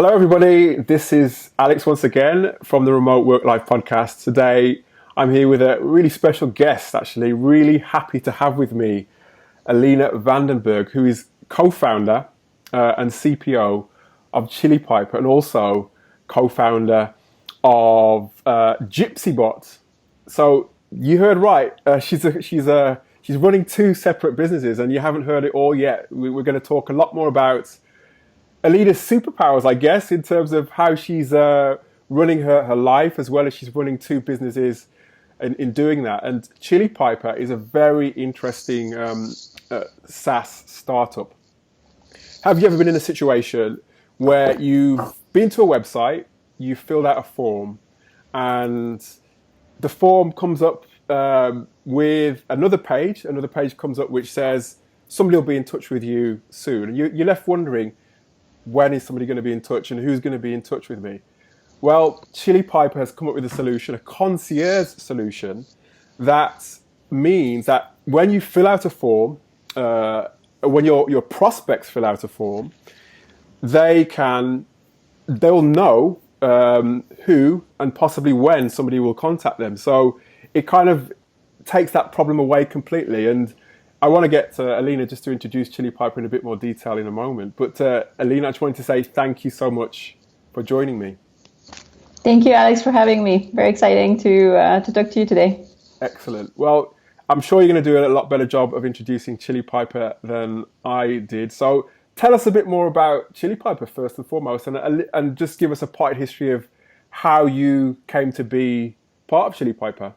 Hello, everybody. This is Alex once again from the Remote Work-Life podcast. Today, I'm here with a really special guest, actually. Really happy to have with me Alina Vandenbergh, who is co-founder and CPO of Chile Piper and also co-founder of GypsyBot. So you heard right. She's running two separate businesses, and you haven't heard it all yet. We're going to talk a lot more about Alina's superpowers, I guess, in terms of how she's running her life, as well as she's running two businesses in doing that. And Chile Piper is a very interesting SaaS startup. Have you ever been in a situation where you've been to a website, you've filled out a form, and the form comes up with another page comes up which says somebody will be in touch with you soon, and you're left wondering, when is somebody going to be in touch and who's going to be in touch with me? Well, Chile Piper has come up with a solution, a concierge solution, that means that when you fill out a form, when your prospects fill out a form, they'll know who and possibly when somebody will contact them. So it kind of takes that problem away completely. And I want to get to Alina just to introduce Chile Piper in a bit more detail in a moment. But Alina, I just wanted to say thank you so much for joining me. Thank you, Alex, for having me. Very exciting to talk to you today. Excellent. Well, I'm sure you're going to do a lot better job of introducing Chile Piper than I did. So tell us a bit more about Chile Piper first and foremost, and just give us a part history of how you came to be part of Chile Piper.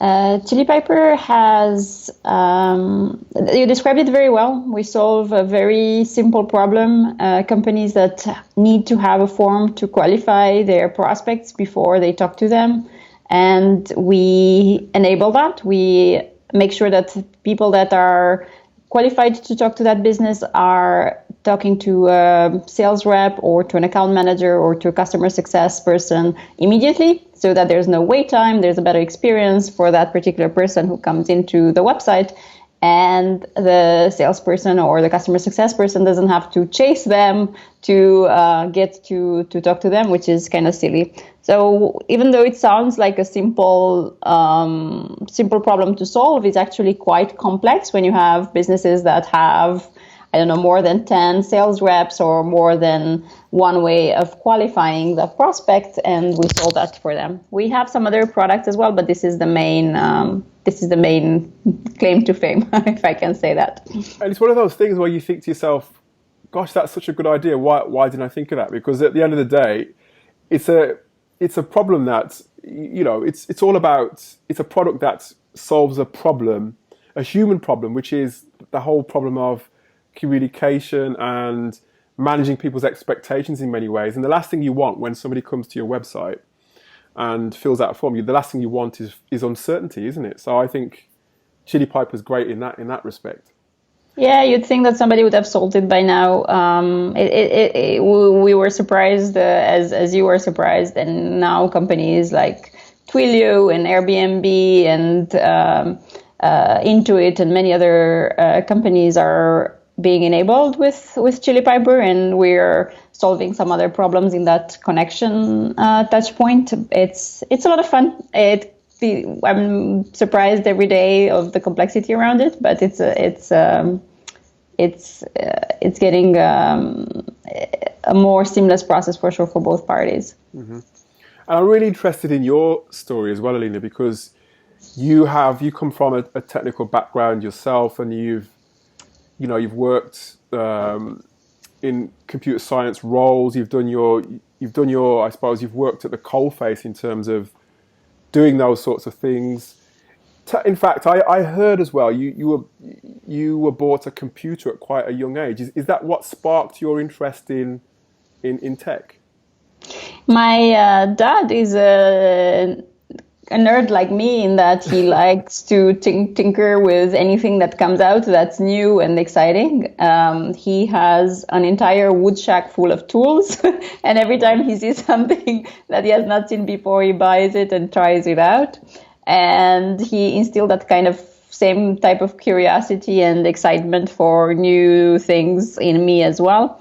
Chile Piper has, you described it very well. We solve a very simple problem. Companies that need to have a form to qualify their prospects before they talk to them. And we enable that. We make sure that people that are qualified to talk to that business are talking to a sales rep or to an account manager or to a customer success person immediately, so that there's no wait time, there's a better experience for that particular person who comes into the website, and the salesperson or the customer success person doesn't have to chase them to get to talk to them, which is kind of silly. So even though it sounds like a simple problem to solve, it's actually quite complex when you have businesses that have, more than 10 sales reps or more than one way of qualifying the prospect, and we solve that for them. We have some other products as well, but this is the main claim to fame, if I can say that. And it's one of those things where you think to yourself, gosh, that's such a good idea. Why didn't I think of that? Because at the end of the day, it's a problem that, it's all about, it's a product that solves a problem, a human problem, which is the whole problem of communication and managing people's expectations in many ways. And the last thing you want when somebody comes to your website and fills out a form, the last thing you want is uncertainty, isn't it? So I think Chile Piper is great in that respect. Yeah, you'd think that somebody would have solved it by now. We were surprised, as you were surprised, and now companies like Twilio and Airbnb and Intuit and many other companies are being enabled with Chile Piper, and we're solving some other problems in that connection touch point. It's a lot of fun. I'm surprised every day of the complexity around it, but it's getting a more seamless process for sure for both parties. Mm-hmm. And I'm really interested in your story as well, Alina, because you come from a technical background yourself, and you've worked in computer science roles. You've done your, I suppose you've worked at the coalface in terms of doing those sorts of things. In fact, I heard as well you were bought a computer at quite a young age. Is that what sparked your interest in tech? My dad is a nerd like me, in that he likes to tinker with anything that comes out that's new and exciting. He has an entire wood shack full of tools, and every time he sees something that he has not seen before, he buys it and tries it out. And he instilled that kind of same type of curiosity and excitement for new things in me as well.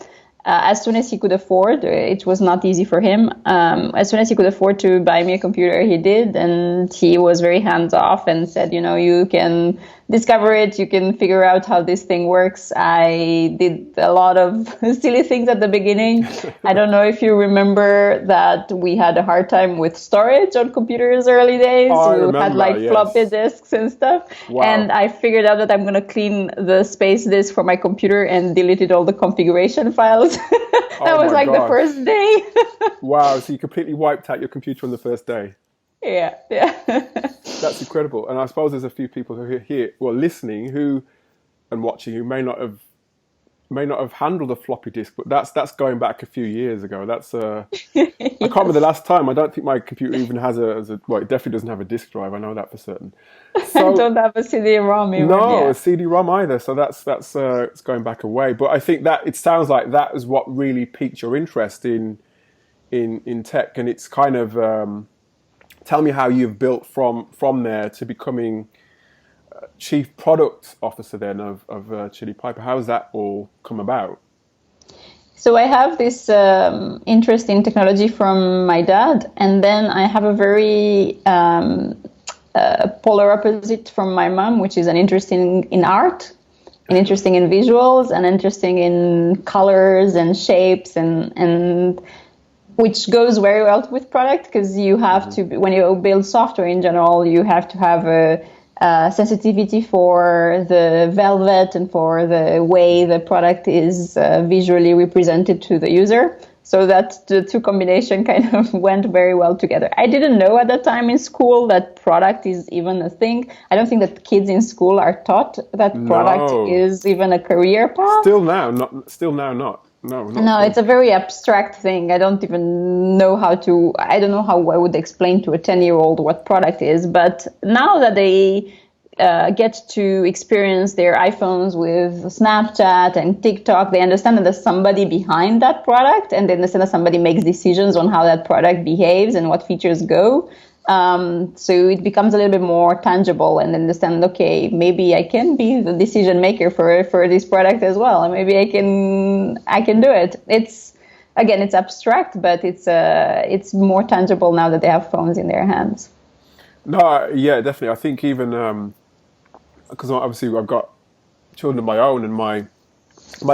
as soon as he could afford, it was not easy for him. As soon as he could afford to buy me a computer, he did. And he was very hands off and said, you can discover it. You can figure out how this thing works. I did a lot of silly things at the beginning. I don't know if you remember that we had a hard time with storage on computers early days. We had like floppy disks and stuff. Wow. And I figured out that I'm going to clean the space disk for my computer and deleted all the configuration files. That was like the first day. Wow, so you completely wiped out your computer on the first day. Yeah. That's incredible. And I suppose there's a few people who are here, listening and watching who may not have handled a floppy disk, but that's going back a few years ago. That's I can't remember the last time. I don't think my computer even has it definitely doesn't have a disk drive. I know that for certain. So, I don't have a CD-ROM even. No, a CD-ROM either. So that's it's going back a way. But I think that it sounds like that is what really piqued your interest in tech, and it's kind of tell me how you've built from there to becoming Chief Product Officer then of Chile Piper. How has that all come about? So I have this interest in technology from my dad, and then I have a very polar opposite from my mom, which is an interest in art, an interesting in visuals, and interesting in colors and shapes, and which goes very well with product, because you have to, when you build software in general, you have to have a sensitivity for the velvet and for the way the product is visually represented to the user. So that the two combination kind of went very well together. I didn't know at that time in school that product is even a thing. I don't think that kids in school are taught that product is even a career path. Still now, not. No, it's a very abstract thing. I don't even know I don't know how I would explain to a 10-year-old what product is. But now that they get to experience their iPhones with Snapchat and TikTok, they understand that there's somebody behind that product, and they understand that somebody makes decisions on how that product behaves and what features go. So it becomes a little bit more tangible, and understand, okay, maybe I can be the decision maker for this product as well, and maybe I can do it. It's abstract, but it's more tangible now that they have phones in their hands. No, yeah, definitely. I think even because obviously I've got children of my own, and my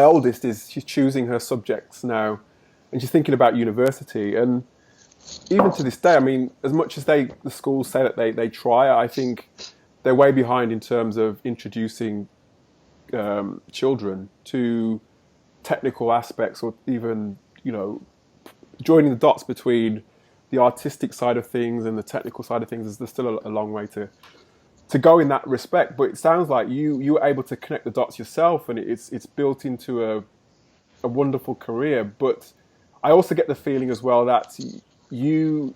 oldest she's choosing her subjects now, and she's thinking about university. And even to this day, I mean, as much as the schools say that they try, I think they're way behind in terms of introducing children to technical aspects, or even joining the dots between the artistic side of things and the technical side of things. There's still a long way to go in that respect. But it sounds like you were able to connect the dots yourself, and it's built into a wonderful career. But I also get the feeling as well that you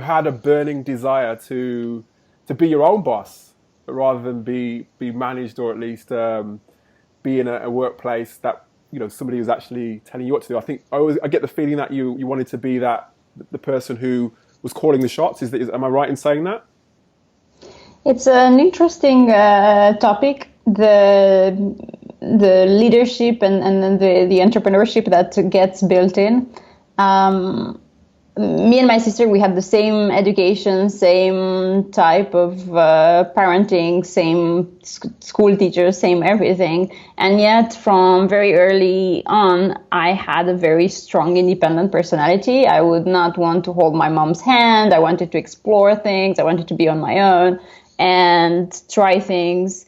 had a burning desire to be your own boss rather than be managed, or at least be in a workplace that somebody was actually telling you what to do. I think I get the feeling that you wanted to be the person who was calling the shots. Am I right in saying that? It's an interesting topic. The leadership and the entrepreneurship that gets built in. Me and my sister, we have the same education, same type of parenting, same school teachers, same everything. And yet from very early on, I had a very strong independent personality. I would not want to hold my mom's hand. I wanted to explore things. I wanted to be on my own and try things.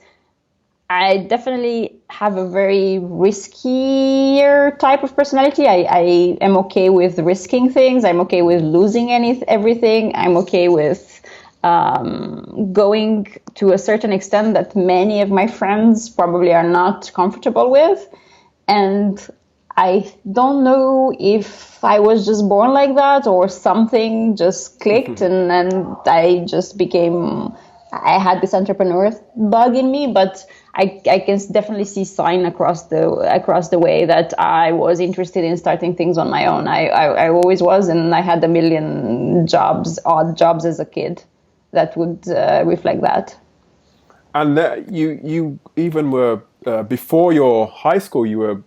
I definitely have a very riskier type of personality. I am okay with risking things. I'm okay with losing everything. I'm okay with going to a certain extent that many of my friends probably are not comfortable with. And I don't know if I was just born like that or something just clicked and I just I had this entrepreneur bug in me, but I can definitely see sign across the way that I was interested in starting things on my own. I always was, and I had a million odd jobs as a kid that would reflect that. And you even were before your high school, you were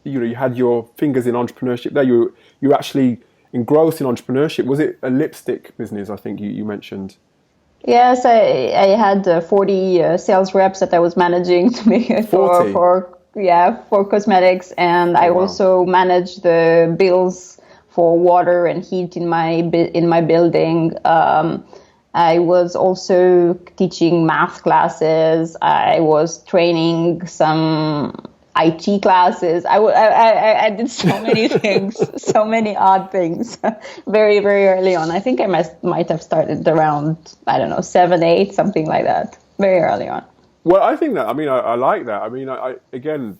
you had your fingers in entrepreneurship there. You were actually engrossed in entrepreneurship. Was it a lipstick business? I think you mentioned. Yes, I had 40 sales reps that I was managing to make it 40? for cosmetics, and I Oh, wow. also managed the bills for water and heat in my building. I was also teaching math classes. I was training some IT classes. I did so many things, so many odd things, very, very early on. I think I might have started around, I don't know, 7, 8, something like that, very early on. Well, I think that. I mean, I like that. I mean, I again,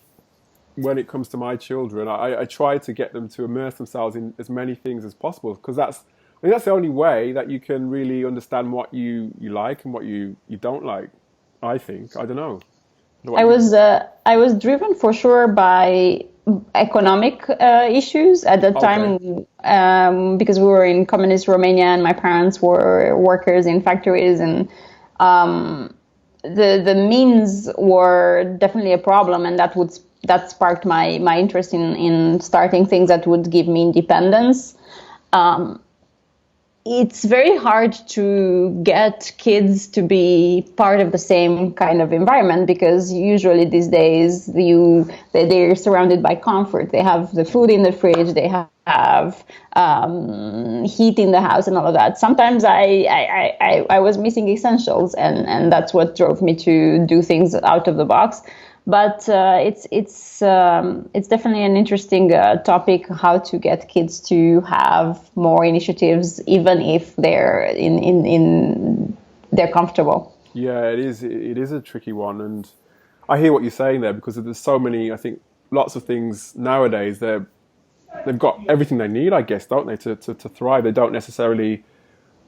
when it comes to my children, I try to get them to immerse themselves in as many things as possible because I think that's the only way that you can really understand what you like and what you don't like. I think. I don't know. I was driven for sure by economic issues at that Okay. time because we were in communist Romania and my parents were workers in factories, and the means were definitely a problem, and that sparked my interest in starting things that would give me independence. It's very hard to get kids to be part of the same kind of environment because usually these days they're surrounded by comfort. They have the food in the fridge. They have heat in the house and all of that. Sometimes I was missing essentials, and that's what drove me to do things out of the box. But it's definitely an interesting topic, how to get kids to have more initiatives, even if they're they're comfortable. Yeah, it is. It is a tricky one, and I hear what you're saying there because there's so many. I think lots of things nowadays. They've got everything they need, I guess, don't they, to thrive. They don't necessarily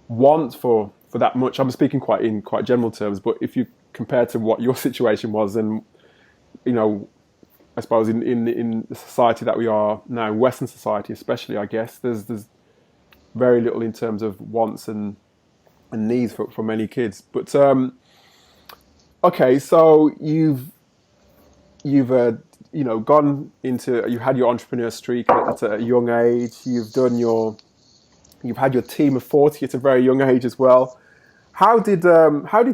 want for that much. I'm speaking in quite general terms, but if you compare to what your situation was, and I suppose in the society that we are now, Western society especially, I guess there's very little in terms of wants and needs for many kids. But okay, so you've gone into, you had your entrepreneur streak at a young age. You've had your team of 40 at a very young age as well. How did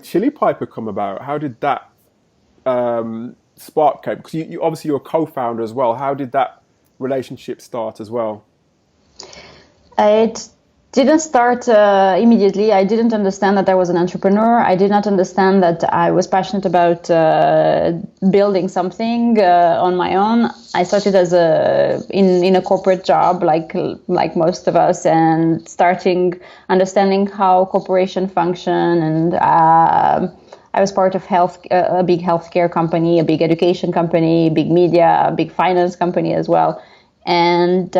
Chile Piper come about? How did that spark came? Because you obviously you're a co-founder as well. How did that relationship start as well? It didn't start immediately. I didn't understand that I was an entrepreneur. I did not understand that I was passionate about building something on my own. I started as in a corporate job, like most of us, and starting understanding how corporation function. And I was part of a big healthcare company, a big education company, a big media, a big finance company as well, and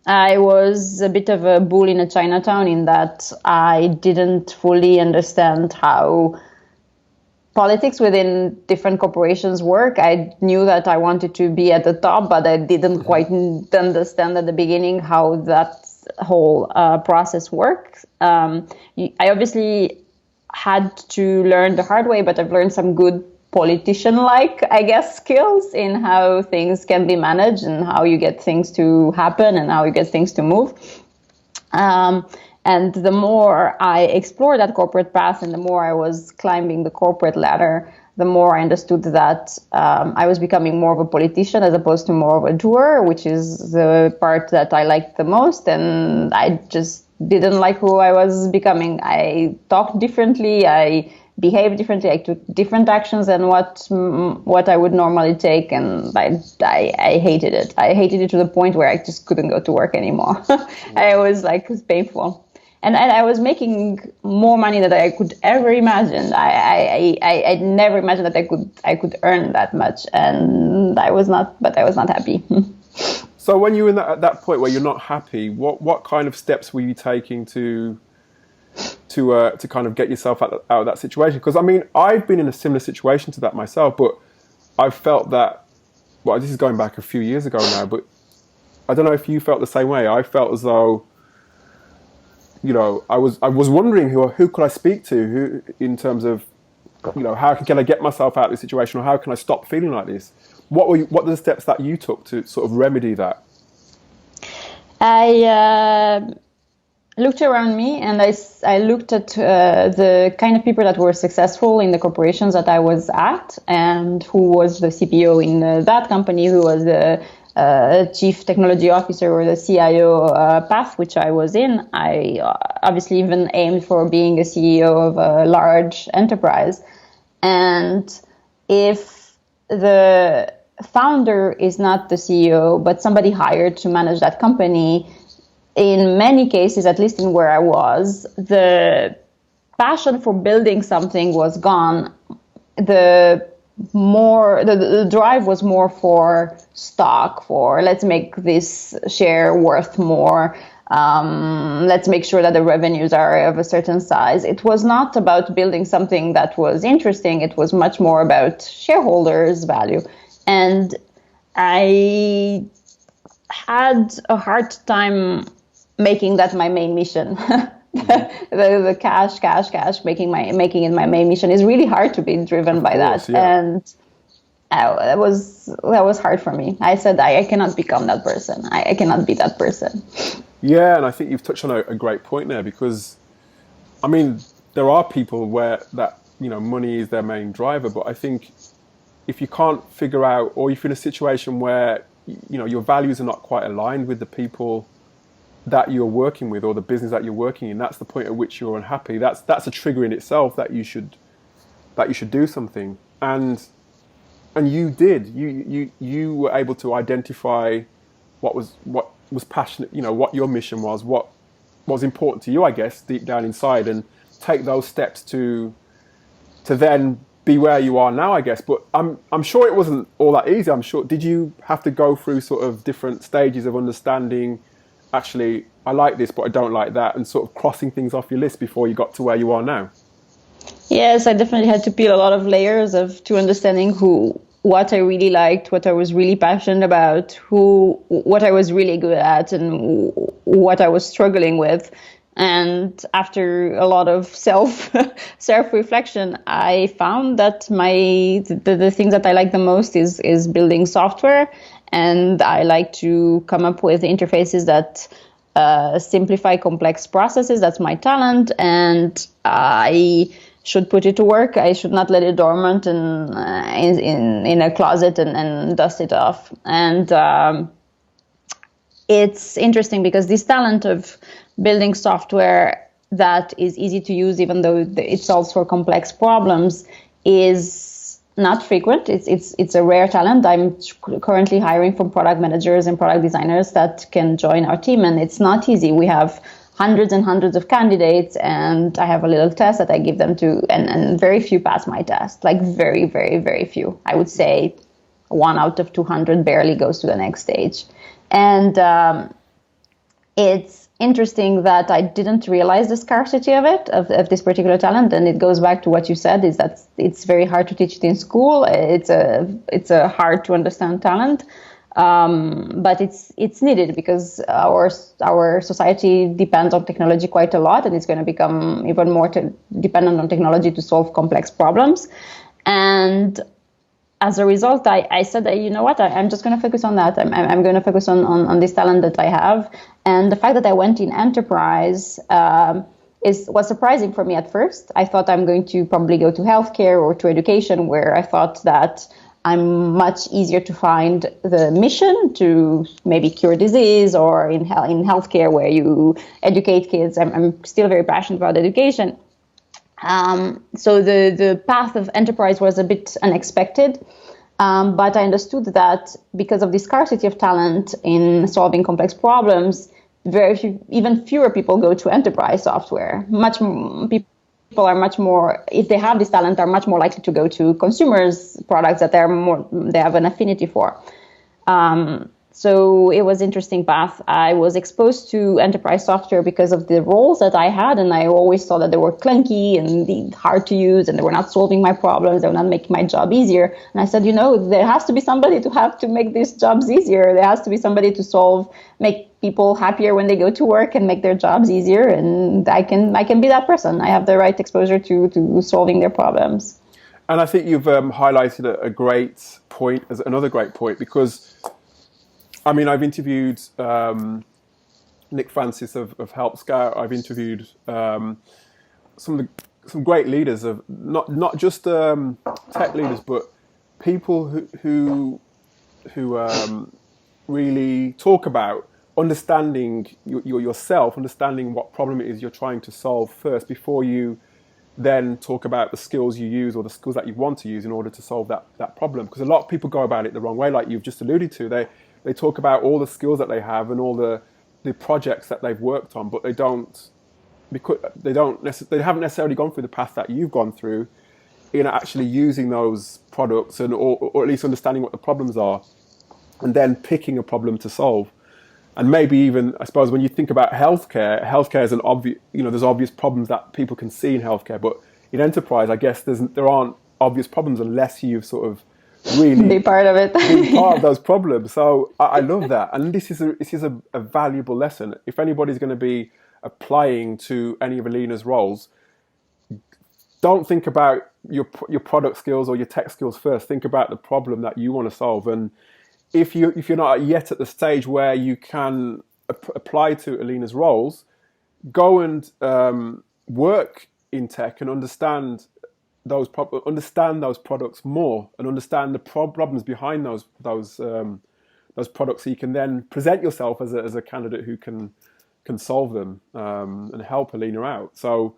I was a bit of a bull in a Chinatown in that I didn't fully understand how politics within different corporations work. I knew that I wanted to be at the top, but I didn't quite understand at the beginning how that whole process works. I obviously had to learn the hard way, but I've learned some good politician-like, I guess, skills in how things can be managed and how you get things to happen and how you get things to move. And the more I explored that corporate path and the more I was climbing the corporate ladder, the more I understood that I was becoming more of a politician as opposed to more of a doer, which is the part that I liked the most. And I just didn't like who I was becoming. I talked differently. I behaved differently. I took different actions than what I would normally take, and I hated it. I hated it to the point where I just couldn't go to work anymore. I was like, it's painful. And I was making more money than I could ever imagine. I never imagined that I could earn that much, and I was not happy. So when you're at that point where you're not happy, what kind of steps were you taking to kind of get yourself out of that situation? Because I mean, I've been in a similar situation to that myself, but I've felt that. Well, this is going back a few years ago now, but I don't know if you felt the same way. I felt as though, I was wondering who could I speak to, who in terms of, how can I get myself out of this situation, or how can I stop feeling like this? What are the steps that you took to sort of remedy that? I looked around me, and I looked at the kind of people that were successful in the corporations that I was at, and who was the CPO in that company, who was the chief technology officer or the CIO path, which I was in. I obviously even aimed for being a CEO of a large enterprise. And if the founder is not the CEO, but somebody hired to manage that company, in many cases, at least in where I was, the passion for building something was gone. The drive was more for stock, for let's make this share worth more. Let's make sure that the revenues are of a certain size. It was not about building something that was interesting. It was much more about shareholders' value. And I had a hard time making that my main mission. the cash, making it my main mission is really hard to be driven by that. Yeah. And that was hard for me. I said, I cannot become that person. I cannot be that person. Yeah, and I think you've touched on a great point there, because, I mean, there are people where that, money is their main driver, but I think if you can't figure out, or if you're in a situation where, your values are not quite aligned with the people that you're working with or the business that you're working in, that's the point at which you're unhappy. That's a trigger in itself that you should do something. And you did. You were able to identify what was passionate, what your mission was, what was important to you, I guess, deep down inside, and take those steps to then be where you are now, I guess. But I'm sure it wasn't all that easy. I'm sure, did you have to go through sort of different stages of understanding, actually, I like this, but I don't like that, and sort of crossing things off your list before you got to where you are now? Yes, I definitely had to peel a lot of layers to understanding what I really liked, what I was really passionate about, what I was really good at, and what I was struggling with. And after a lot of self-reflection, I found that the things that I like the most is building software. And I like to come up with interfaces that simplify complex processes. That's my talent. And I should put it to work. I should not let it dormant in a closet and dust it off. And it's interesting because this talent of building software that is easy to use, even though it solves for complex problems, is not frequent. It's a rare talent. I'm currently hiring from product managers and product designers that can join our team, and it's not easy. We have hundreds and hundreds of candidates, and I have a little test that I give them to, and very few pass my test. Like very, very, very few. I would say 1 out of 200 barely goes to the next stage. And it's interesting that I didn't realize the scarcity of this particular talent. And it goes back to what you said, is that it's very hard to teach it in school. It's a hard to understand talent. But it's needed because our society depends on technology quite a lot, and it's going to become even more dependent on technology to solve complex problems. And as a result, I said that, you know what, I'm just going to focus on that. I'm going to focus on this talent that I have. And the fact that I went in enterprise was surprising for me at first. I thought I'm going to probably go to healthcare or to education, where I thought that I'm much easier to find the mission to maybe cure disease, or in healthcare where you educate kids. I'm still very passionate about education. So the path of enterprise was a bit unexpected, but I understood that because of the scarcity of talent in solving complex problems, even fewer people go to enterprise software. People are much more, if they have this talent, are much more likely to go to consumers products that they have an affinity for. So it was an interesting path. I was exposed to enterprise software because of the roles that I had, and I always thought that they were clunky and hard to use, and they were not solving my problems. They were not making my job easier. And I said, there has to be somebody to make these jobs easier. There has to be somebody to make people happier when they go to work and make their jobs easier. And I can be that person. I have the right exposure to solving their problems. And I think you've highlighted a great point, as another great point, because I mean, I've interviewed Nick Francis of Help Scout. I've interviewed some great leaders of not just tech leaders, but people who really talk about understanding yourself, understanding what problem it is you're trying to solve first before you then talk about the skills you use or the skills that you want to use in order to solve that problem. Because a lot of people go about it the wrong way, like you've just alluded to. They talk about all the skills that they have and all the projects that they've worked on, but they haven't necessarily gone through the path that you've gone through in actually using those products or at least understanding what the problems are and then picking a problem to solve. And maybe even, I suppose, when you think about healthcare is an obvious, there's obvious problems that people can see in healthcare, but in enterprise, I guess there aren't obvious problems unless you've sort of really be part of it. Be part of those problems. So I love that. And this is a valuable lesson. If anybody's going to be applying to any of Alina's roles, don't think about your product skills or your tech skills first. Think about the problem that you want to solve. And if you're not yet at the stage where you can apply to Alina's roles, go and work in tech and understand those products more and understand the problems behind those products, so you can then present yourself as a candidate who can solve them and help Alina out. So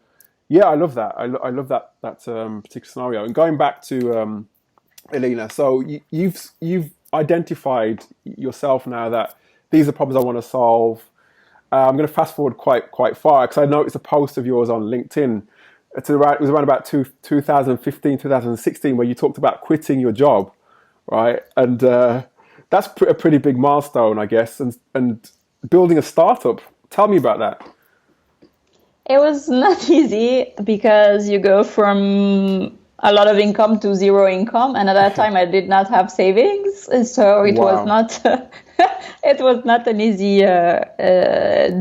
yeah, I love that. I love that particular scenario. And going back to Alina, so you've identified yourself now that these are problems I want to solve. I'm going to fast forward quite far because I noticed a post of yours on LinkedIn. It was around about 2015, 2016, where you talked about quitting your job, right? And that's a pretty big milestone, I guess. And building a startup. Tell me about that. It was not easy because you go from a lot of income to zero income, and at that time I did not have savings, so it was not it was not an easy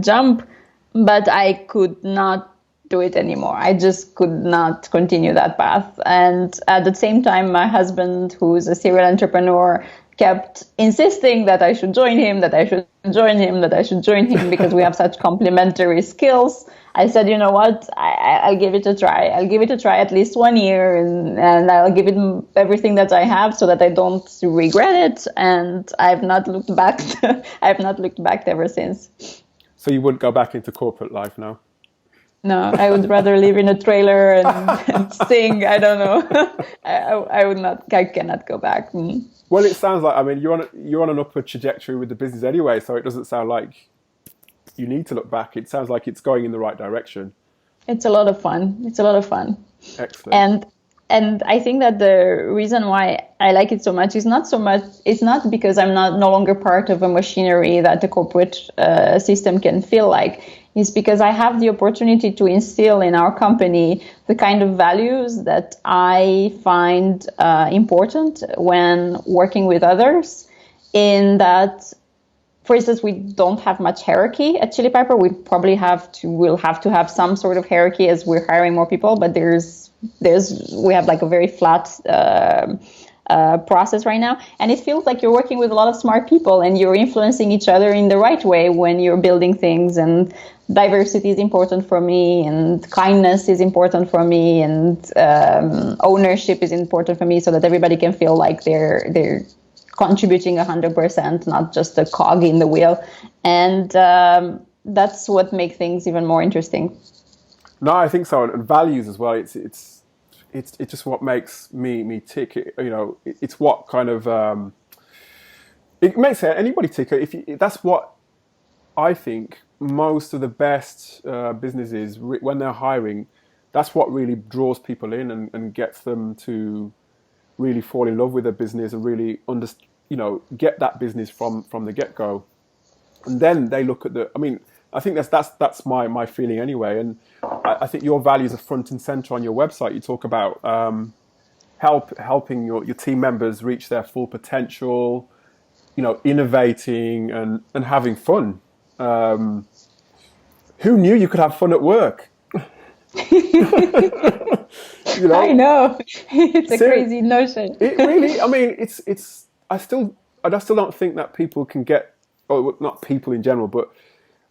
jump, but I could not do it anymore. I just could not continue that path. And at the same time, my husband, who's a serial entrepreneur, kept insisting that I should join him, because we have such complementary skills. I said, you know what, I'll give it a try. I'll give it a try at least 1 year, and I'll give it everything that I have so that I don't regret it. And I've not looked back. I've not looked back ever since. So you wouldn't go back into corporate life now? No, I would rather live in a trailer and sing. I don't know. I would not. I cannot go back. Well, it sounds like, I mean, you're on an upward trajectory with the business anyway, so it doesn't sound like you need to look back. It sounds like it's going in the right direction. It's a lot of fun. Excellent. And I think that the reason why I like it so much is it's not because I'm no longer part of a machinery that the corporate system can feel like. It's because I have the opportunity to instill in our company the kind of values that I find important when working with others. In that, for instance, we don't have much hierarchy at Chile Piper. We'll have to have some sort of hierarchy as we're hiring more people, but we have like a very flat process right now, and it feels like you're working with a lot of smart people and you're influencing each other in the right way when you're building things. And diversity is important for me, and kindness is important for me, and ownership is important for me, so that everybody can feel like they're contributing 100%, not just a cog in the wheel. And that's what makes things even more interesting. No, I think so, and values as well. It's just what makes me tick. It's what kind of it makes anybody tick. That's what I think most of the best businesses, when they're hiring, that's what really draws people in and gets them to really fall in love with their business and really get that business from the get-go. And then they look at I think that's my feeling anyway. And I think your values are front and center on your website. You talk about helping your team members reach their full potential, innovating and having fun. Who knew you could have fun at work? You I know, know. It's a crazy notion. it really. I mean, it's. I still don't think that people can get, or not people in general, but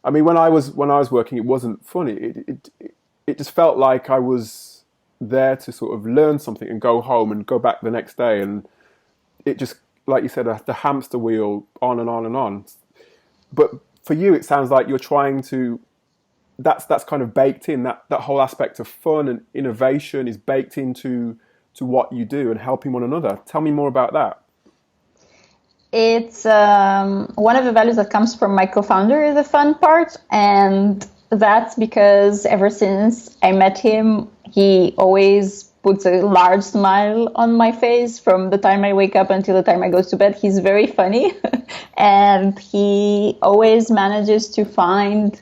I mean, when I was working, it wasn't funny. It just felt like I was there to sort of learn something and go home and go back the next day, and it just, like you said, the hamster wheel on and on and on. But for you, it sounds like you're trying to. That's kind of baked in. That whole aspect of fun and innovation is baked into to what you do and helping one another. Tell me more about that. It's one of the values that comes from my co-founder, the fun part. And that's because ever since I met him, he always puts a large smile on my face from the time I wake up until the time I go to bed. He's very funny. And he always manages to find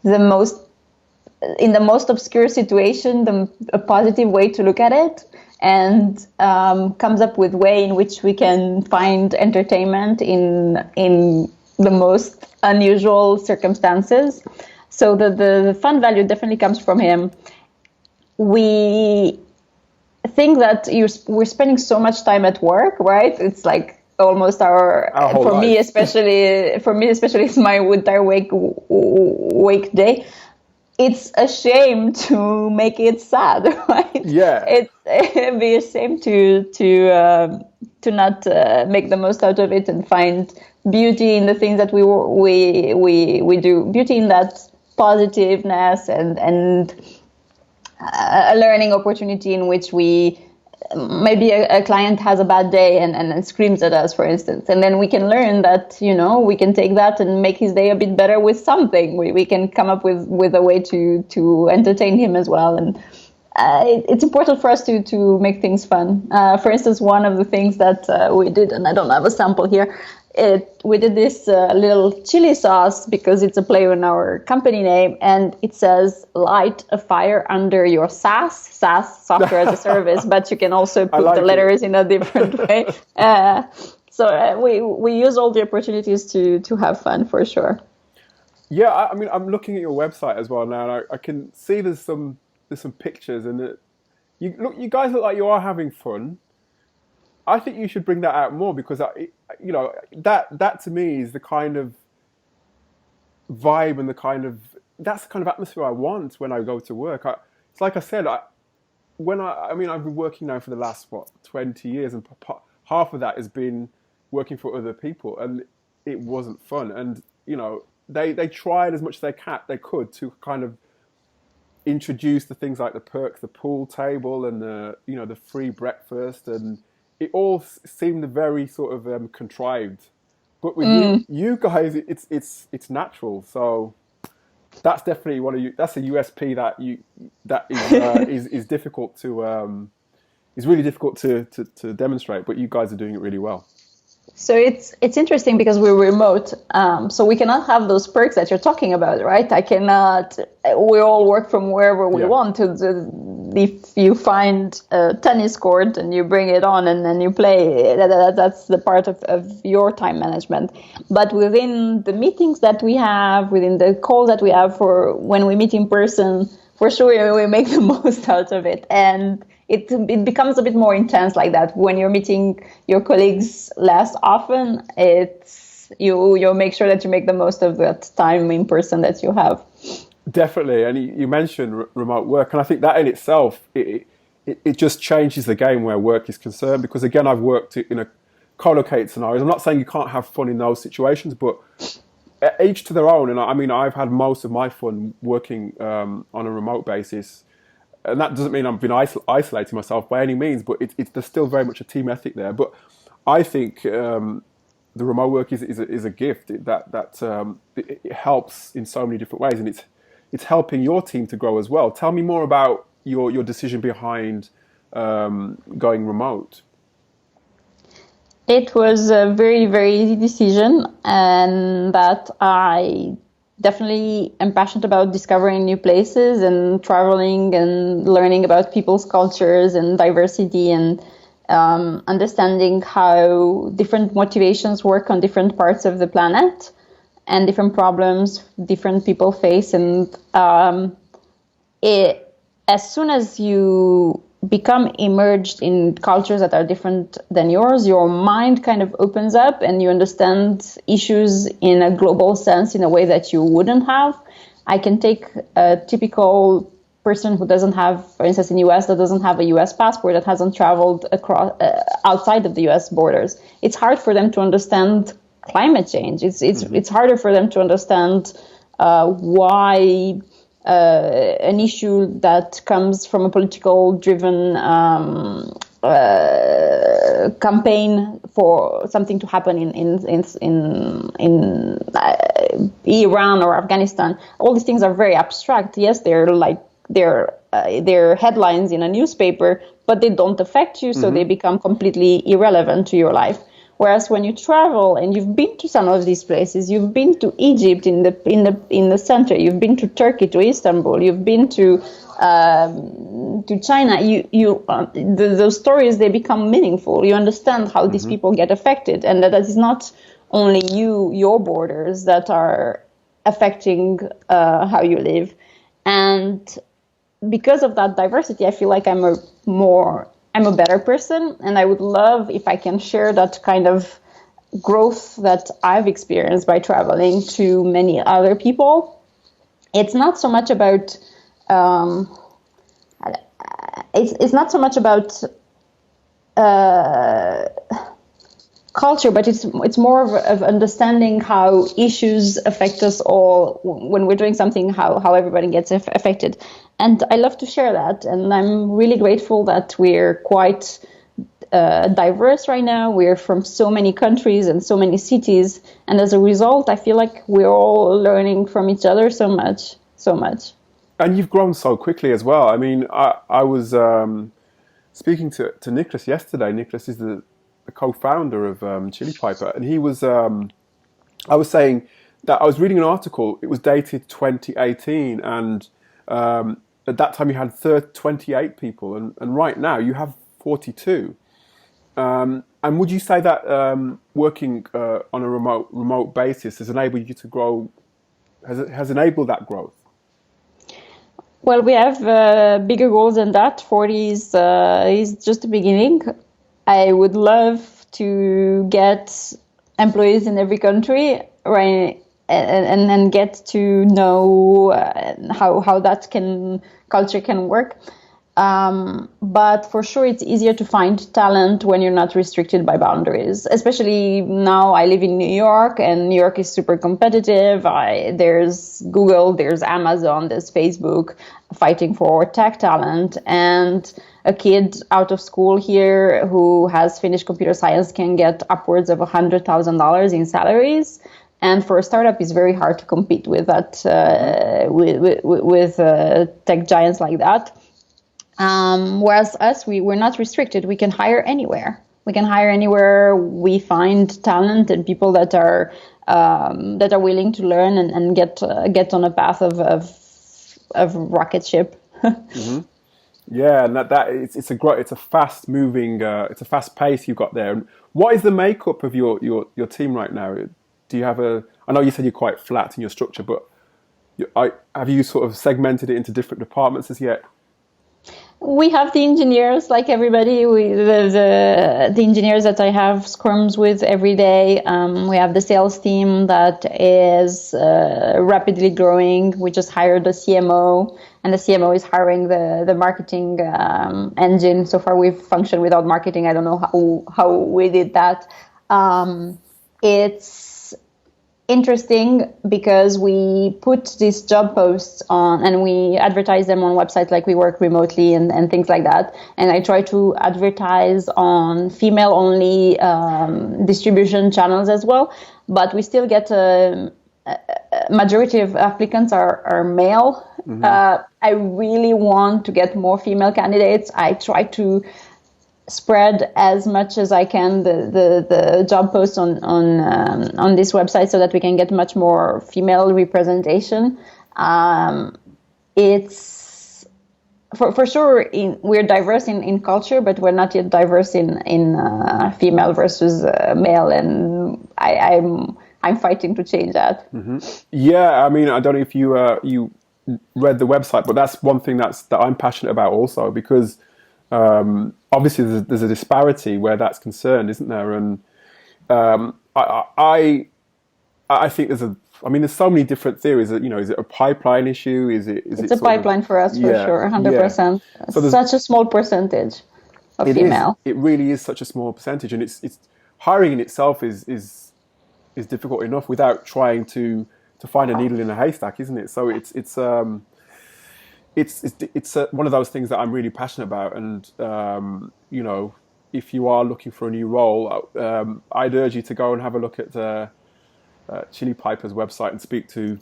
in the most obscure situation, a positive way to look at it, and comes up with way in which we can find entertainment in the most unusual circumstances. So the fun value definitely comes from him. We think that we're spending so much time at work, right? It's like almost our for life. me especially it's my entire wake day. It's a shame to make it sad, right? Yeah. It'd be a shame to not make the most out of it and find beauty in the things that we do. Beauty in that positiveness and a learning opportunity in which maybe a client has a bad day and screams at us, for instance, and then we can learn that, we can take that and make his day a bit better with something. We can come up with a way to entertain him as well. And it's important for us to make things fun. For instance, one of the things that we did, and I don't have a sample here, we did this little chili sauce because it's a play on our company name, and it says light a fire under your SaaS, software as a service, but you can also put the letters in a different way. So we use all the opportunities to have fun, for sure. Yeah, I mean, I'm looking at your website as well now, and I can see there's some pictures, and you guys look like you are having fun. I think you should bring that out more, because that to me is the kind of vibe and that's the kind of atmosphere I want when I go to work. It's like I said, I've been working now for the last 20 years, and half of that has been working for other people, and it wasn't fun. And they tried as much as they could to kind of introduce the things like the perks, the pool table, and the free breakfast, and it all seemed very sort of contrived. But with you guys, it's natural. So that's definitely that's a USP that is difficult to is really difficult to demonstrate. But you guys are doing it really well. So it's interesting because we're remote, so we cannot have those perks that you're talking about, right? We all work from wherever we want. If you find a tennis court and you bring it on and then you play, that's the part of your time management. But within the meetings that we have, within the calls that we have for when we meet in person, for sure we make the most out of it. And it becomes a bit more intense like that. When you're meeting your colleagues less often, you make sure that you make the most of that time in person that you have. Definitely. And you mentioned remote work, and I think that in itself, it just changes the game where work is concerned, because again, I've worked in a co-located scenarios. I'm not saying you can't have fun in those situations, but each to their own. And I mean, I've had most of my fun working on a remote basis. And that doesn't mean I've been isolating myself by any means, but there's still very much a team ethic there. But I think the remote work is a gift it helps in so many different ways, and it's helping your team to grow as well. Tell me more about your decision behind going remote. It was a very, very easy decision, and that I definitely am passionate about discovering new places and traveling and learning about people's cultures and diversity, and understanding how different motivations work on different parts of the planet and different problems different people face. And as soon as you become immersed in cultures that are different than yours, your mind kind of opens up and you understand issues in a global sense in a way that you wouldn't have. I can take a typical person who doesn't have, for instance, in the US, that doesn't have a US passport, that hasn't traveled across outside of the US borders. It's hard for them to understand climate change. It's harder for them to understand why an issue that comes from a political driven campaign for something to happen in Iran or Afghanistan. All these things are very abstract. Yes, they're headlines in a newspaper, but they don't affect you, so they become completely irrelevant to your life. Whereas when you travel and you've been to some of these places, you've been to Egypt in the center, you've been to Turkey, to Istanbul, you've been to China. Those stories, they become meaningful. You understand how these people get affected, and that is not only your borders that are affecting how you live. And because of that diversity, I feel like I'm a better person, and I would love if I can share that kind of growth that I've experienced by traveling to many other people. It's not so much about it's not so much about culture, but it's more of understanding how issues affect us all when we're doing something, how everybody gets affected. And I love to share that, and I'm really grateful that we're quite diverse right now. We're from so many countries and so many cities, and as a result, I feel like we're all learning from each other so much. And you've grown so quickly as well. I mean, I was speaking to Nicholas yesterday. Nicholas is the co-founder of Chile Piper, and he was. I was saying that I was reading an article. It was dated 2018, and at that time you had 28 people, and right now you have 42. And would you say that working on a remote basis has enabled you to grow? Has enabled that growth? Well, we have bigger goals than that. 40 is just the beginning. I would love to get employees in every country, right, and get to know how that culture can work. But for sure, it's easier to find talent when you're not restricted by boundaries. Especially now, I live in New York, and New York is super competitive. There's Google, there's Amazon, there's Facebook fighting for tech talent, and a kid out of school here who has finished computer science can get upwards of $100,000 in salaries. And for a startup, it's very hard to compete with that, with tech giants like that. Whereas us, we're not restricted. We can hire anywhere. We find talent and people that are willing to learn and get on a path of rocket ship. Yeah, and it's a fast moving, it's a fast pace you've got there. And what is the makeup of your team right now? Do you have I know you said you're quite flat in your structure, but have you sort of segmented it into different departments as yet? We have the engineers, like everybody. The engineers that I have scrums with every day. We have the sales team that is rapidly growing. We just hired a CMO, and the CMO is hiring the marketing engine. So far, we've functioned without marketing. I don't know how we did that. It's interesting because we put these job posts on and we advertise them on websites like We Work Remotely and things like that. And I try to advertise on female only distribution channels as well. But we still get a majority of applicants are male. I really want to get more female candidates. I try to spread as much as I can the job posts on this website so that we can get much more female representation. It's for sure we're diverse in culture, but we're not yet diverse in female versus male, and I'm fighting to change that. Yeah, I mean, I don't know if you read the website, but that's one thing that I'm passionate about also, because obviously there's a disparity where that's concerned, isn't there? And I think there's so many different theories. That, is it a pipeline issue? It's a pipeline for us, for sure, 100%. So such a small percentage of female. It really is such a small percentage, and it's hiring in itself is difficult enough without trying to find a needle in a haystack, isn't it? So it's one of those things that I'm really passionate about, and if you are looking for a new role, I'd urge you to go and have a look at Chile Piper's website and speak to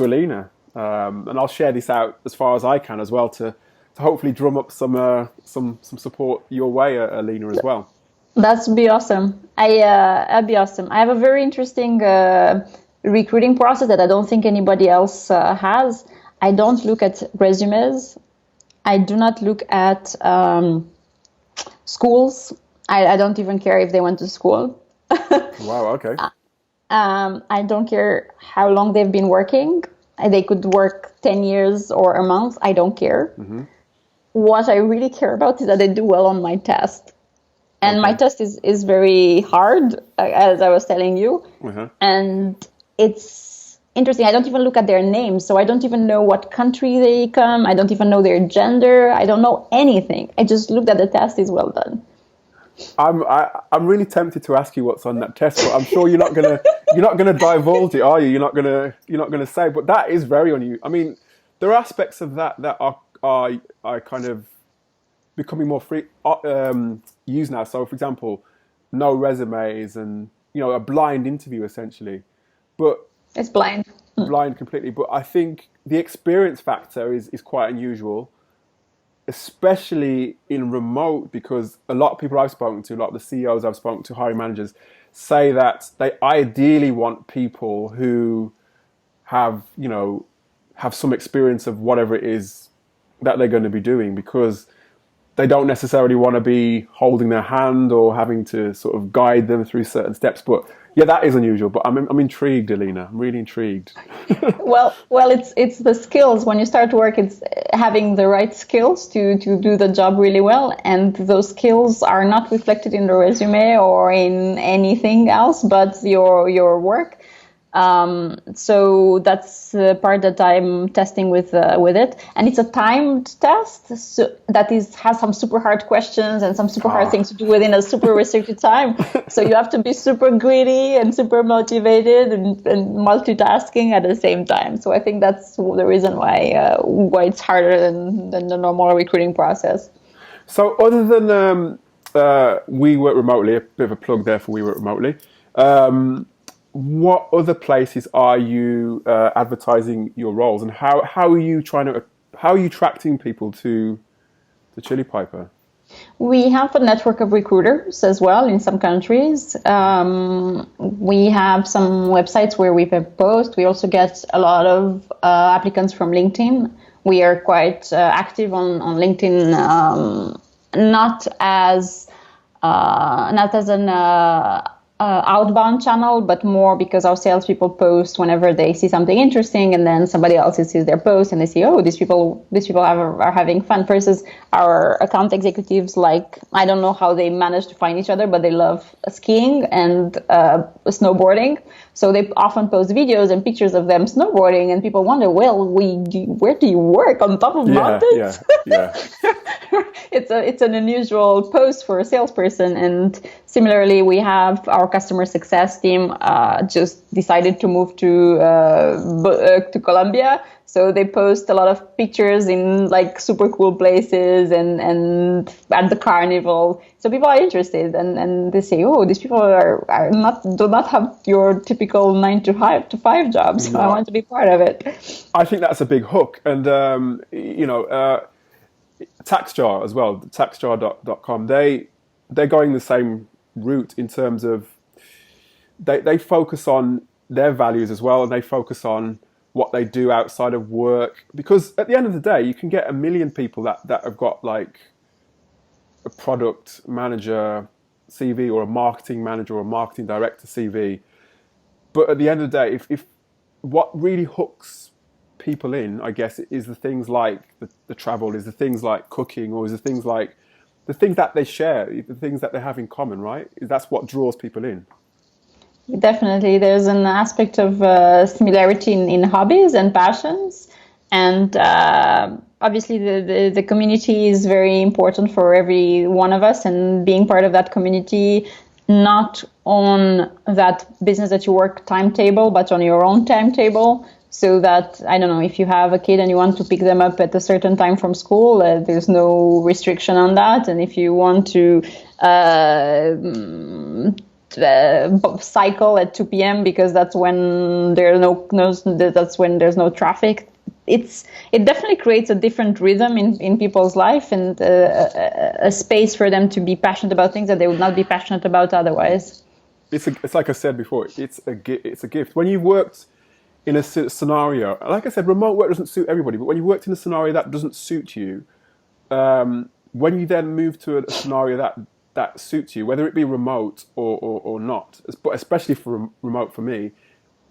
Alina, and I'll share this out as far as I can as well to hopefully drum up some support your way, Alina, as well. That'd be awesome. That'd be awesome. I have a very interesting recruiting process that I don't think anybody else has. I don't look at resumes. I do not look at schools. I don't even care if they went to school. Wow, okay. I don't care how long they've been working. They could work 10 years or a month. I don't care. Mm-hmm. What I really care about is that they do well on my test. And my test is very hard, as I was telling you. Mm-hmm. And it's interesting. I don't even look at their names. So I don't even know what country they come. I don't even know their gender. I don't know anything. I just looked at the test is well done. I'm really tempted to ask you what's on that test, but I'm sure you're not gonna divulge it, are you? You're not gonna say. But that is very unusual. I mean, there are aspects of that are kind of becoming more free used now. So, for example, no resumes and a blind interview essentially, but it's blind completely. But I think the experience factor is quite unusual, especially in remote, because a lot of people I've spoken to, a lot of the CEOs I've spoken to, hiring managers, say that they ideally want people who have some experience of whatever it is that they're going to be doing, because they don't necessarily want to be holding their hand or having to sort of guide them through certain steps. But yeah, that is unusual. But I'm intrigued, Alina. I'm really intrigued. Well, it's the skills. When you start work, it's having the right skills to do the job really well. And those skills are not reflected in the resume or in anything else but your work. So that's the part that I'm testing with it, and it's a timed test, so that has some super hard questions and some super hard things to do within a super restricted time. So you have to be super greedy and super motivated and multitasking at the same time. So I think that's the reason why it's harder than the normal recruiting process. So other than We Work Remotely, a bit of a plug there for We Work Remotely. What other places are you advertising your roles, and how are you attracting people to the Chile Piper? We have a network of recruiters as well in some countries. We have some websites where we post. We also get a lot of applicants from LinkedIn. We are quite active on LinkedIn, not as an outbound channel, but more because our salespeople post whenever they see something interesting, and then somebody else sees their post and they see, oh, these people are having fun. Versus our account executives, like, I don't know how they manage to find each other, but they love skiing and snowboarding. So they often post videos and pictures of them snowboarding, and people wonder, well, where do you work, on top of mountains? Yeah. It's an unusual post for a salesperson. And similarly, we have our customer success team just decided to move to Colombia. So they post a lot of pictures in like super cool places and at the carnival. So people are interested, and they say, oh, these people do not have your typical 9 to 5 job. So I want to be part of it. I think that's a big hook. And, TaxJar as well, taxjar.com, they're going the same route in terms of they focus on their values as well, and they focus on what they do outside of work, because at the end of the day, you can get 1 million people that have got like a product manager CV or a marketing manager or a marketing director CV. But at the end of the day, if what really hooks people in, I guess, is the things like the travel, is the things like cooking, or is the things like the things that they share, the things that they have in common, right? That's what draws people in. Definitely, there's an aspect of similarity in hobbies and passions, and obviously the community is very important for every one of us, and being part of that community, not on that business that you work timetable, but on your own timetable. So that, I don't know, if you have a kid and you want to pick them up at a certain time from school, there's no restriction on that. And if you want to cycle at 2 p.m. because that's when that's when there's no traffic. It definitely creates a different rhythm in people's life, and a space for them to be passionate about things that they would not be passionate about otherwise. It's like I said before, it's a gift. When you've worked in a scenario, like I said, remote work doesn't suit everybody, but when you worked in a scenario that doesn't suit you, when you then move to a scenario that suits you, whether it be remote or not, but especially for remote for me,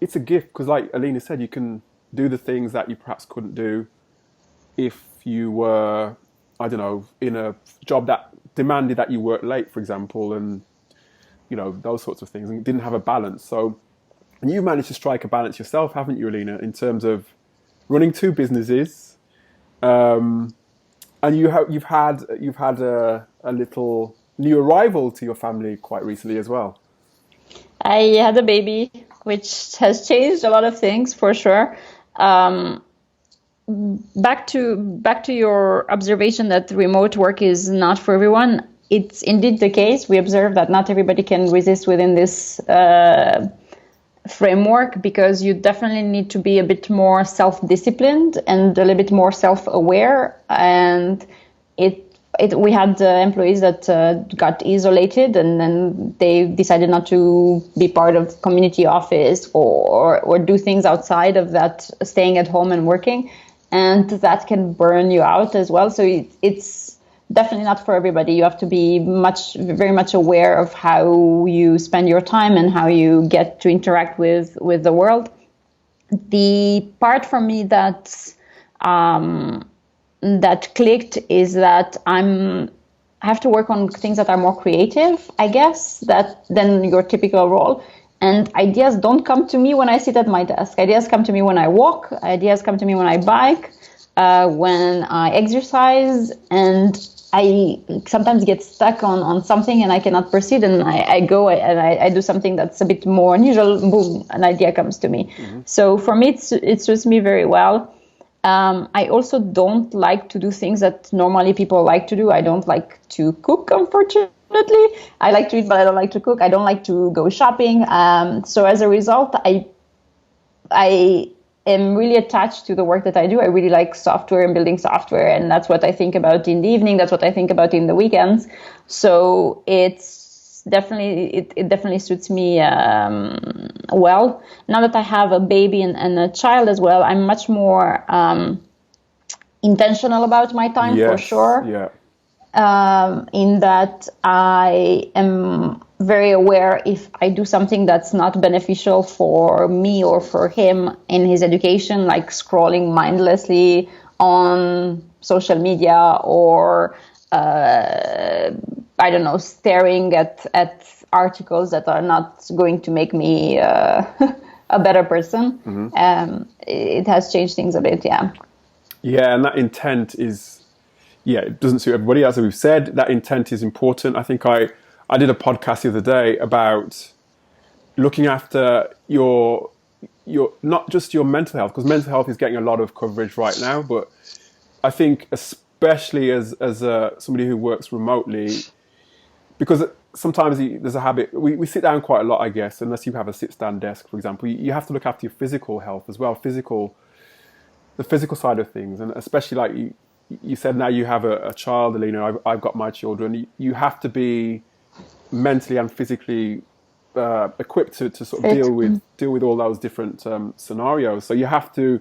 it's a gift because, like Alina said, you can do the things that you perhaps couldn't do if you were, I don't know, in a job that demanded that you work late, for example, and those sorts of things, and didn't have a balance. So you managed to strike a balance yourself, haven't you, Alina, in terms of running two businesses, and you've had a little new arrival to your family quite recently as well. I had a baby, which has changed a lot of things for sure. Back to your observation that remote work is not for everyone. It's indeed the case. We observe that not everybody can resist within this framework, because you definitely need to be a bit more self-disciplined and a little bit more self-aware. And we had employees that got isolated, and then they decided not to be part of community office or do things outside of that, staying at home and working, and that can burn you out as well. So it's definitely not for everybody. You have to be very much aware of how you spend your time and how you get to interact with the world. The part for me that clicked is that I have to work on things that are more creative, I guess, than your typical role. And ideas don't come to me when I sit at my desk. Ideas come to me when I walk. Ideas come to me when I bike, when I exercise, and I sometimes get stuck on something and I cannot proceed, and I go and I do something that's a bit more unusual. Boom, an idea comes to me. Mm-hmm. So for me, it suits me very well. I also don't like to do things that normally people like to do. I don't like to cook, unfortunately. I like to eat, but I don't like to cook. I don't like to go shopping. So as a result, I am really attached to the work that I do. I really like software and building software, and that's what I think about in the evening. That's what I think about in the weekends. So it definitely suits me well. Now that I have a baby and a child as well, I'm much more intentional about my time, for sure. Yeah. In that I am very aware if I do something that's not beneficial for me or for him in his education, like scrolling mindlessly on social media or I don't know, staring at articles that are not going to make me a better person. Mm-hmm. It has changed things a bit, yeah. Yeah, and that intent is, it doesn't suit everybody. As we've said, that intent is important. I think I did a podcast the other day about looking after your not just your mental health, because mental health is getting a lot of coverage right now, but I think especially as somebody who works remotely, because sometimes there's a habit, we sit down quite a lot, I guess, unless you have a sit-stand desk, for example. You have to look after your physical health as well, the physical side of things, and especially like you said, now you have a child, Alina. I've got my children. You have to be mentally and physically equipped to sort of deal with all those different scenarios. So you have to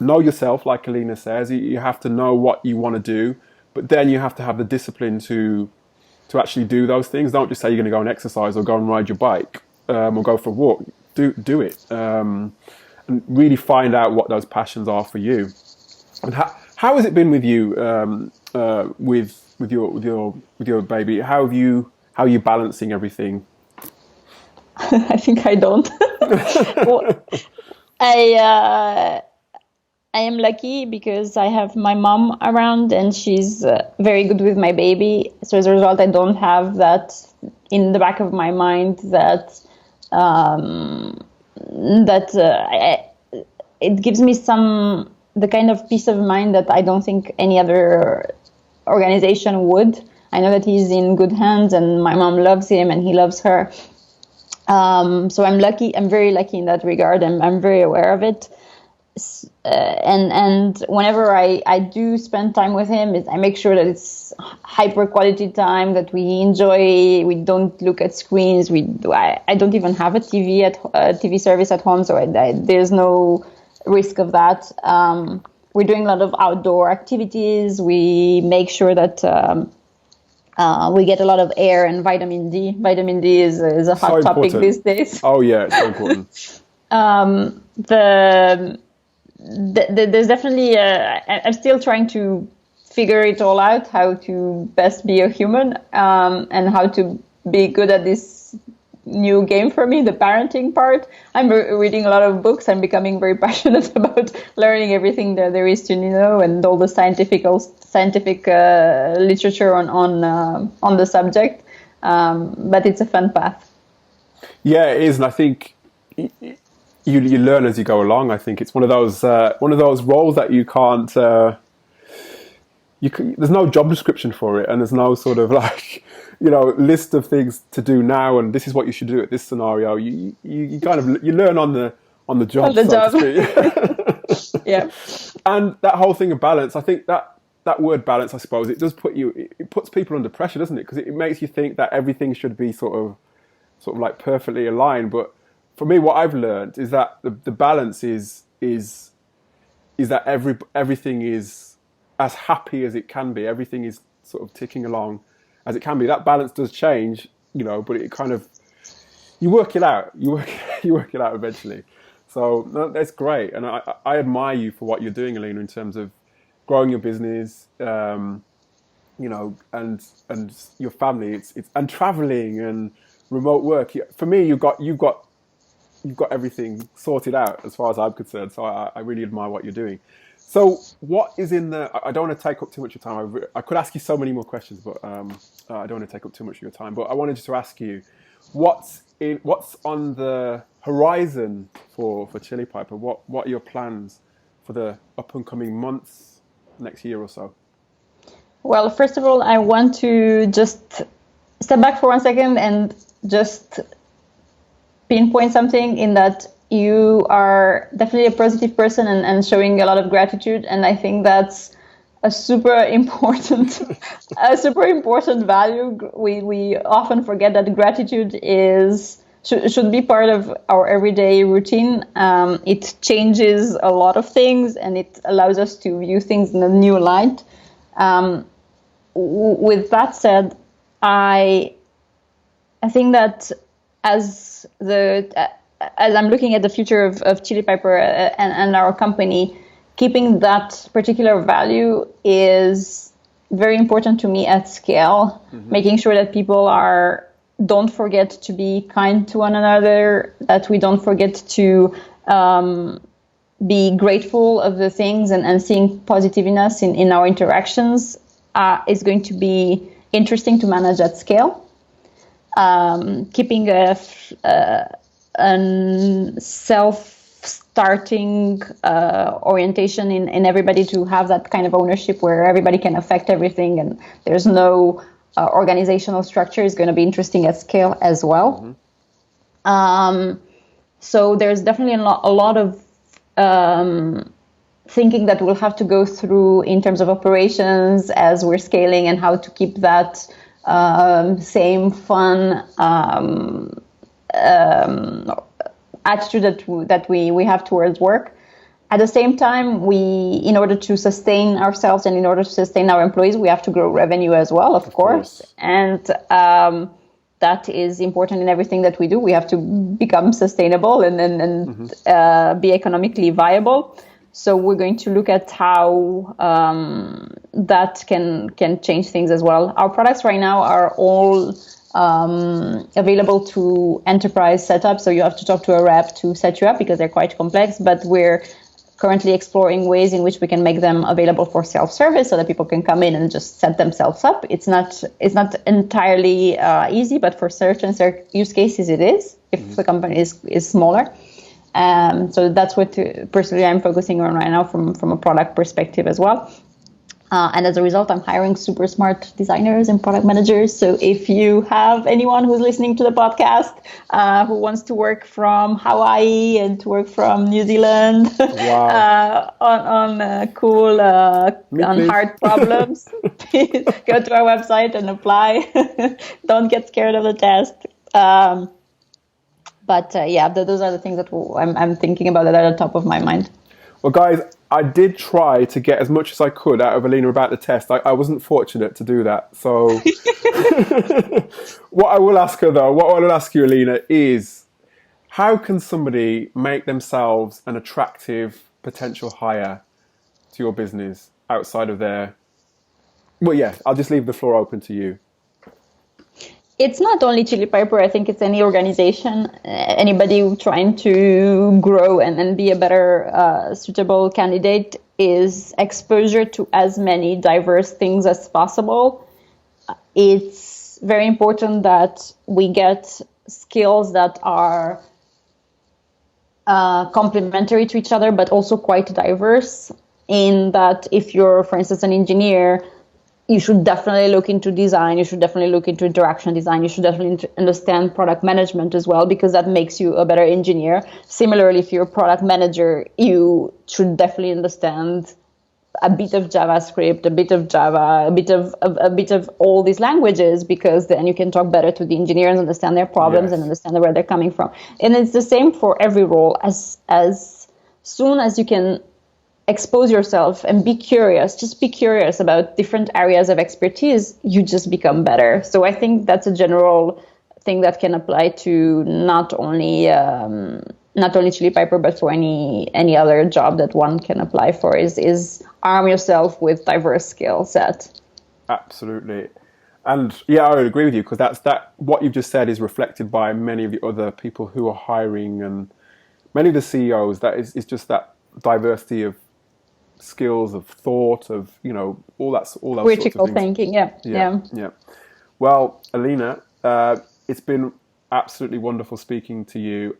know yourself, like Alina says. You have to know what you want to do, but then you have to have the discipline to actually do those things. Don't just say you're going to go and exercise or go and ride your bike or go for a walk. Do it. And and really find out what those passions are for you. And how has it been with you with your baby? How are you balancing everything? I think I don't. Well, I am lucky because I have my mom around and she's very good with my baby. So as a result, I don't have that in the back of my mind that it gives me the kind of peace of mind that I don't think any other organization would. I know that he's in good hands and my mom loves him and he loves her. So I'm lucky. I'm very lucky in that regard. I'm very aware of it. And whenever I do spend time with him, I make sure that it's hyper quality time, that we enjoy. We don't look at screens. I don't even have a TV service at home, so there's no risk of that. We're doing a lot of outdoor activities. We make sure that we get a lot of air and vitamin D. Vitamin D is a hot topic these days. Oh yeah, it's so important. There's definitely I'm still trying to figure it all out, how to best be a human, and how to be good at this new game for me, the parenting part. I'm reading a lot of books. I'm becoming very passionate about learning everything that there is to know and all the scientific literature on the subject. But it's a fun path. Yeah, it is, and I think you learn as you go along. I think it's one of those roles that you can't. There's no job description for it, and there's no sort of list of things to do now, and this is what you should do at this scenario. You kind of learn on the job. On the job. Yeah. And that whole thing of balance, I think that word balance, I suppose, it does it puts people under pressure, doesn't it? Because it makes you think that everything should be sort of like perfectly aligned. But for me, what I've learned is that the balance is that everything is as happy as it can be. Everything is sort of ticking along as it can be. That balance does change, but it kind of, you work it out. You work it out eventually. So that's great. And I admire you for what you're doing, Alina, in terms of growing your business, and your family. It's and traveling and remote work. For me, you've got everything sorted out as far as I'm concerned. So I really admire what you're doing. So what is in I don't want to take up too much of your time. I could ask you so many more questions, but I don't want to take up too much of your time. But I wanted just to ask you, what's on the horizon for Chile Piper? What are your plans for the up and coming months, next year or so? Well, first of all, I want to just step back for 1 second and just pinpoint something in that you are definitely a positive person and showing a lot of gratitude. And I think that's a super important value. We often forget that gratitude should be part of our everyday routine. It changes a lot of things and it allows us to view things in a new light. With that said, I think that as I'm looking at the future of Chile Piper and our company, keeping that particular value is very important to me at scale. Mm-hmm. Making sure that people don't forget to be kind to one another, that we don't forget to be grateful of the things and seeing positiveness in our interactions is going to be interesting to manage at scale. Keeping a self-starting orientation in everybody to have that kind of ownership where everybody can affect everything and there's no organizational structure is going to be interesting at scale as well. Mm-hmm. So there's definitely a lot of thinking that we'll have to go through in terms of operations as we're scaling and how to keep that same fun attitude that we have towards work. At the same time, in order to sustain ourselves and in order to sustain our employees, we have to grow revenue as well, of course. And that is important in everything that we do. We have to become sustainable and be economically viable. So we're going to look at how that can change things as well. Our products right now are all available to enterprise setup. So you have to talk to a rep to set you up because they're quite complex, but we're currently exploring ways in which we can make them available for self-service so that people can come in and just set themselves up. It's not entirely easy, but for certain use cases it is, if the company is smaller. So that's what personally I'm focusing on right now from a product perspective as well. And as a result, I'm hiring super smart designers and product managers. So if you have anyone who's listening to the podcast who wants to work from Hawaii and to work from New Zealand on cool, on hard problems, please go to our website and apply. Don't get scared of the test. But those are the things that I'm thinking about that are at the top of my mind. Well, guys, I did try to get as much as I could out of Alina about the test. I wasn't fortunate to do that. So what I will ask her, though, what I will ask you, Alina, is how can somebody make themselves an attractive potential hire to your business outside of their... Well, yeah, I'll just leave the floor open to you. It's not only Chile Piper. I think it's any organization, anybody trying to grow and be a better suitable candidate is exposure to as many diverse things as possible. It's very important that we get skills that are complementary to each other, but also quite diverse in that if you're, for instance, an engineer, you should definitely look into design. You should definitely look into interaction design. You should definitely understand product management as well, because that makes you a better engineer. Similarly, if you're a product manager, you should definitely understand a bit of JavaScript, a bit of Java, a bit of all these languages, because then you can talk better to the engineers, understand their problems, and understand where they're coming from. And it's the same for every role. As soon as you can expose yourself and be curious, just be curious about different areas of expertise, you just become better. So I think that's a general thing that can apply to not only Chile Piper, but for any other job that one can apply for is arm yourself with diverse skill set. Absolutely. And yeah, I would agree with you, because that what you've just said is reflected by many of the other people who are hiring and many of the CEOs. That is just that diversity of skills, of thought, of all those critical sorts of thinking. Yeah. Well, Alina, it's been absolutely wonderful speaking to you.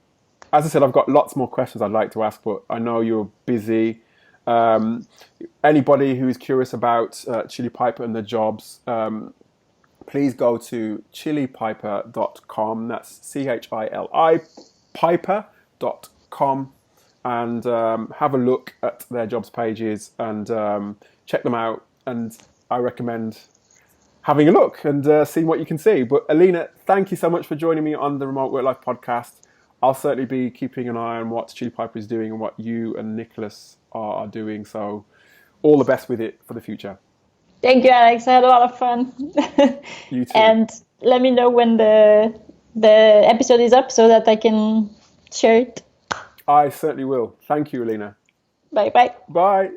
As I said, I've got lots more questions I'd like to ask, but I know you're busy. Anybody who is curious about Chile Piper and the jobs, please go to chilepiper.com. That's CHILI Piper.com. and have a look at their jobs pages and check them out. And I recommend having a look and seeing what you can see. But Alina, thank you so much for joining me on the Remote Work Life podcast. I'll certainly be keeping an eye on what Chile Piper is doing and what you and Nicholas are doing. So all the best with it for the future. Thank you, Alex. I had a lot of fun. You too. And let me know when the episode is up so that I can share it. I certainly will. Thank you, Alina. Bye-bye. Bye.